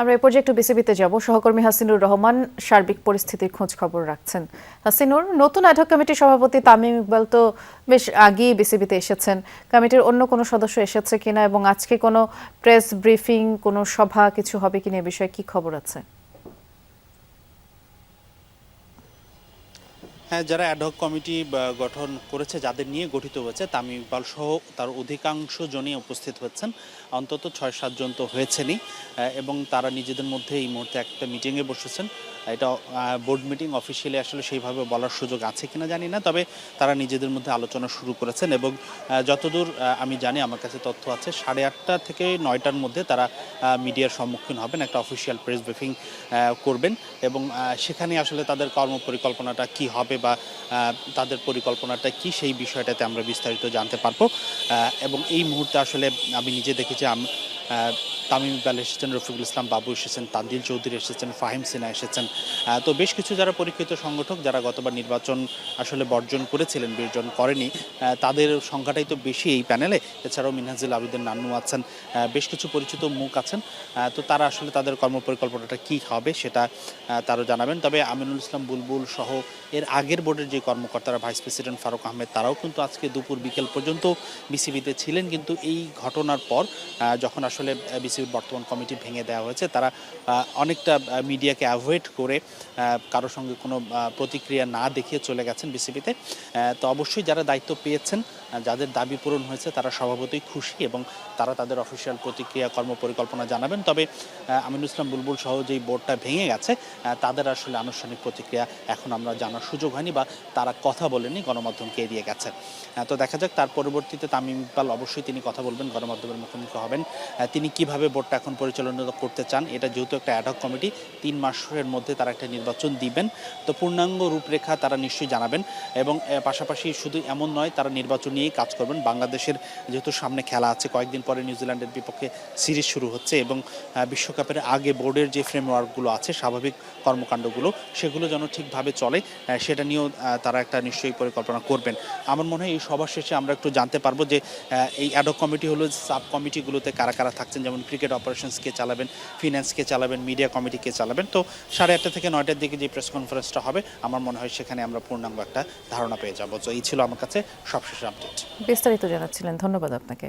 আমরা এই পর্যায়ে একটু বিসিবিতে যাব। সহকর্মী হাসিনুর রহমান সার্বিক পরিস্থিতির খোঁজ খবর রাখছেন। হাসিনুর, নতুন অ্যাডহক কমিটির সভাপতি তামিম ইকবাল তো বেশ আগেই বিসিবিতে এসেছেন। কমিটির অন্য কোনো সদস্য এসেছে কিনা এবং আজকে কোনো প্রেস ব্রিফিং, কোনো সভা কিছু হবে কিনা এ বিষয়ে কি খবর আছে? হ্যাঁ, যারা অ্যাডহক কমিটি গঠন করেছে, যাদের নিয়ে গঠিত হয়েছে, তামিম ইকবাল সহ তার অধিকাংশ জনই উপস্থিত হচ্ছেন। অন্তত ৬-৭ জন তো হয়েছেনই, এবং তারা নিজেদের মধ্যে এই মুহূর্তে একটা মিটিংয়ে বসেছেন। এটা বোর্ড মিটিং, অফিসিয়ালি আসলে সেইভাবে বলার সুযোগ আছে কিনা জানি না, তবে তারা নিজেদের মধ্যে আলোচনা শুরু করেছেন। এবং যতদূর আমি জানি, আমার কাছে তথ্য আছে, 8:30 থেকে 9টার মধ্যে তারা মিডিয়ার সম্মুখীন হবেন, একটা অফিসিয়াল প্রেস ব্রিফিং করবেন। এবং সেখানে আসলে তাদের কর্মপরিকল্পনাটা কি হবে বা তাদের পরিকল্পনাটা কি, সেই বিষয়টাতে আমরা বিস্তারিত জানতে পারবো। এবং এই মুহূর্তে আসলে আমি নিজে দেখেছি, তামিম ইকবাল এসেছেন, রফিকুল ইসলাম বাবু এসেছেন, তানজিল চৌধুরী এসেছেন, ফাহিম সিনহা এসেছেন। তো বেশ কিছু যারা পরীক্ষিত সংগঠক, যারা গতবার নির্বাচন আসলে বর্জন করেছিলেন, বর্জন করেনি, তাদের সংখ্যাটাই তো বেশি এই প্যানেলে। এছাড়াও মিনহাজুল আবেদিন নান্নু আছেন, বেশ কিছু পরিচিত মুখ আছেন। তো তারা আসলে তাদের কর্মপরিকল্পনাটা কী হবে সেটা তারা জানাবেন। তবে আমিনুল ইসলাম বুলবুল সহ এর আগের বোর্ডের যে কর্মকর্তারা, ভাইস প্রেসিডেন্ট ফারুক আহমেদ, তারাও কিন্তু আজকে দুপুর বিকেল পর্যন্ত বিসিবিতে ছিলেন। কিন্তু এই ঘটনার পর যখন আসলে বিসিবির বর্তমান কমিটি ভেঙে দেওয়া হয়েছে, তারা অনেকটা মিডিয়াকে অ্যাভয়েড করে কারোর সঙ্গে কোনো প্রতিক্রিয়া না দেখিয়ে চলে গেছেন বিসিবিতে। তো অবশ্যই যারা দায়িত্ব পেয়েছেন, যাদের দাবি পূরণ হয়েছে, তারা স্বভাবতই খুশি এবং তারা তাদের অফিসিয়াল প্রতিক্রিয়া, কর্মপরিকল্পনা জানাবেন। তবে আমিনুল ইসলাম বুলবুল সহ যেই বোর্ডটা ভেঙে গেছে, তাদের আসলে আনুষ্ঠানিক প্রতিক্রিয়া এখন আমরা জানার সুযোগ হয়নি, বা তারা কথা বলেনি, গণমাধ্যমকে এড়িয়ে গেছে। তো দেখা যাক, তার পরবর্তীতে তামিম ইকবাল অবশ্যই তিনি কথা বলবেন, গণমাধ্যমের মুখোমুখি হবেন। তিনি কিভাবে বোর্ডটা এখন পরিচালনা করতে চান, এটা যেহেতু একটা অ্যাডহক কমিটি, 3 মাসের মধ্যে তারা একটা নির্বাচন দিবেন, তো পূর্ণাঙ্গ রূপরেখা তারা নিশ্চয়ই জানাবেন। এবং পাশাপাশি শুধু এমন নয়, তারা নির্বাচন নিয়েই কাজ করবেন। বাংলাদেশের যেহেতু সামনে খেলা আছে, কয়েকদিন পরে নিউজিল্যান্ডের বিপক্ষে সিরিজ শুরু হচ্ছে, এবং বিশ্বকাপের আগে বোর্ডের যে ফ্রেমওয়ার্কগুলো আছে, স্বাভাবিক কর্মকাণ্ডগুলো, সেগুলো যেন ঠিকভাবে চলে, সেটা নিয়েও তারা একটা নিশ্চয়ই পরিকল্পনা করবেন। আমার মনে হয় এই সভা শেষে আমরা একটু জানতে পারবো যে এই অ্যাডহক কমিটি হলো, সাব কমিটিগুলোতে কারা কারা থাকছেন, যেমন ক্রিকেট অপারেশনস কে চালাবেন, ফিন্যান্স কে চালাবেন, মিডিয়া কমিটি কে চালাবেন। তো 8:30 থেকে 9টার দিকে যে প্রেস কনফারেন্সটা হবে, আমার মনে হয় সেখানে আমরা পূর্ণাঙ্গ একটা ধারণা পেয়ে যাবো। তো এই ছিল আমার কাছে সবশেষ আপডেট। বিস্তারিত জানাচ্ছিলেন, ধন্যবাদ আপনাকে।